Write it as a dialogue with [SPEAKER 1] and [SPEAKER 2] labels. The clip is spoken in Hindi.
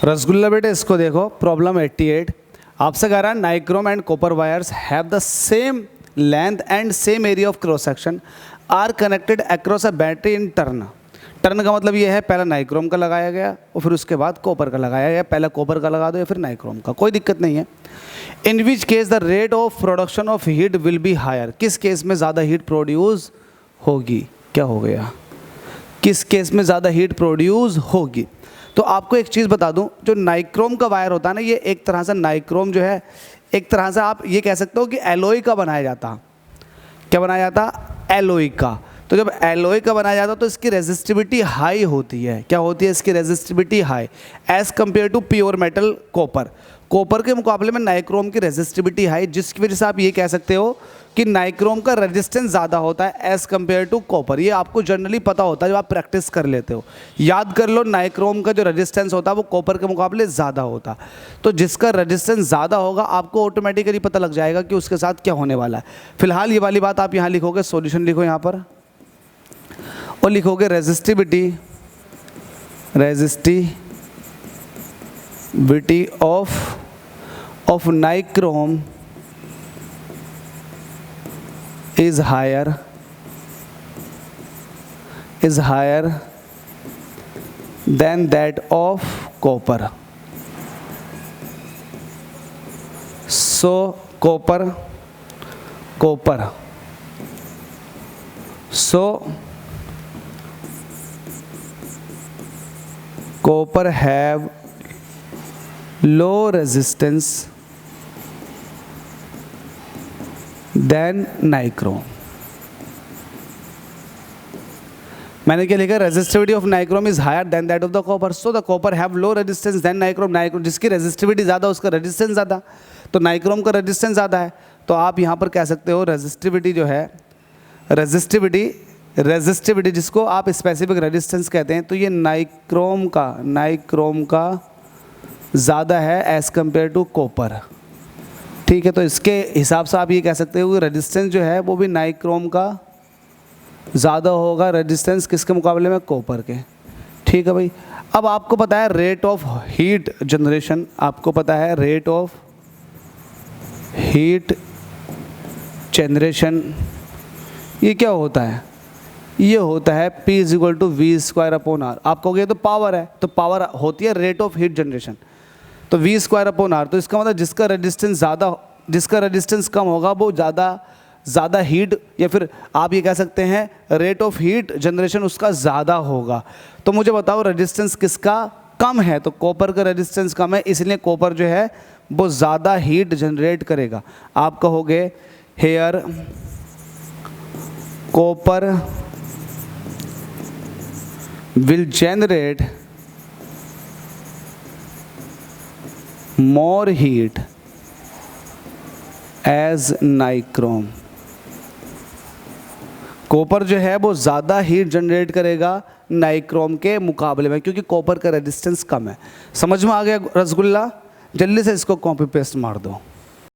[SPEAKER 1] रसगुल्ला बेटे इसको देखो, प्रॉब्लम 88 आपसे कह रहा है nichrome and copper wires have the same length and same area of cross section are connected across a battery in turn. Turn का मतलब ये है पहला नाइक्रोम का लगाया गया और फिर उसके बाद कॉपर का लगाया गया, पहला कॉपर का लगा दो या फिर नाइक्रोम का, कोई दिक्कत नहीं है। In which case the rate of production of heat will be higher, किस केस में ज़्यादा हीट प्रोड्यूस होगी, क्या हो गया, किस केस में ज़्यादा हीट प्रोड्यूस होगी। तो आपको एक चीज़ बता दूं, जो नाइक्रोम का वायर होता है ना, ये एक तरह से नाइक्रोम जो है एक तरह से आप ये कह सकते हो कि एलोई का बनाया जाता। क्या बनाया जाता? एलोई का। तो जब एलोई का बनाया जाता तो इसकी रेजिस्टिविटी हाई होती है। क्या होती है? इसकी resistivity high as compared to pure metal copper. Copper के मुकाबले में नाइक्रोम की रेजिस्टिविटी हाई, जिसकी वजह से आप ये कह सकते हो कि नाइक्रोम का रेजिस्टेंस ज़्यादा होता है एज़ कम्पेयर टू कॉपर। ये आपको जनरली पता होता है जब आप प्रैक्टिस कर लेते हो। याद कर लो, नाइक्रोम का जो रेजिस्टेंस होता है वो कॉपर के मुकाबले ज़्यादा होता। तो जिसका रेजिस्टेंस ज़्यादा होगा आपको ऑटोमेटिकली पता लग जाएगा कि उसके साथ क्या होने वाला है। फिलहाल ये वाली बात आप यहाँ लिखोगे, सॉल्यूशन लिखो यहाँ पर और लिखोगे resistivity of nichrome is higher than that of copper. So copper have low resistance than nichrome. मैंने क्या लिखा? Resistivity of nichrome is higher than that of the copper, so the copper have low resistance than nichrome. Nichrome जिसकी रेजिस्टिविटी ज़्यादा उसका रेजिस्टेंस ज़्यादा, तो नाइक्रोम का रेजिस्टेंस ज़्यादा है। तो आप यहाँ पर कह सकते हो रेजिस्टिविटी जो है, रेजिस्टिविटी जिसको आप स्पेसिफिक रेजिस्टेंस कहते हैं, तो ये नाइक्रोम का ज़्यादा है एज़ कम्पेयर टू कॉपर। ठीक है, तो इसके हिसाब से आप ये कह सकते हो कि रेजिस्टेंस जो है वो भी नाइक्रोम का ज़्यादा होगा, रेजिस्टेंस किसके मुकाबले में? कॉपर के। ठीक है भाई। अब आपको पता है रेट ऑफ हीट जनरेशन, आपको पता है रेट ऑफ हीट जनरेशन, ये क्या होता है? ये होता है P = V²/R। आप कहोगे तो पावर है, तो पावर होती है रेट ऑफ हीट जनरेशन, तो V²/R। तो इसका मतलब जिसका रेजिस्टेंस कम होगा वो ज़्यादा हीट, या फिर आप ये कह सकते हैं रेट ऑफ हीट जनरेशन उसका ज़्यादा होगा। तो मुझे बताओ रेजिस्टेंस किसका कम है? तो कॉपर का रेजिस्टेंस कम है, इसलिए कॉपर जो है वो ज़्यादा हीट जनरेट करेगा। आप कहोगे here copper will generate more heat as nichrome. Copper जो है वो ज़्यादा हीट जनरेट करेगा नाइक्रोम के मुकाबले में, क्योंकि कॉपर का रेजिस्टेंस कम है। समझ में आ गया रसगुल्ला? जल्दी से इसको कॉपी पेस्ट मार दो।